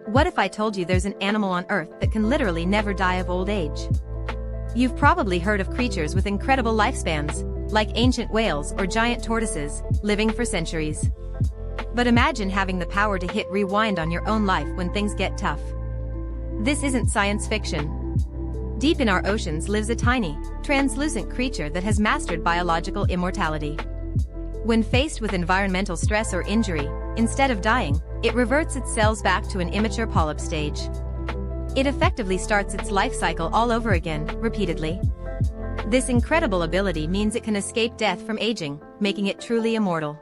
What if I told you there's an animal on Earth that can literally never die of old age? You've probably heard of creatures with incredible lifespans, like ancient whales or giant tortoises, living for centuries. But imagine having the power to hit rewind on your own life when things get tough. This isn't science fiction. Deep in our oceans lives a tiny, translucent creature that has mastered biological immortality. When faced with environmental stress or injury, instead of dying, it reverts its cells back to an immature polyp stage. It effectively starts its life cycle all over again, repeatedly. This incredible ability means it can escape death from aging, making it truly immortal.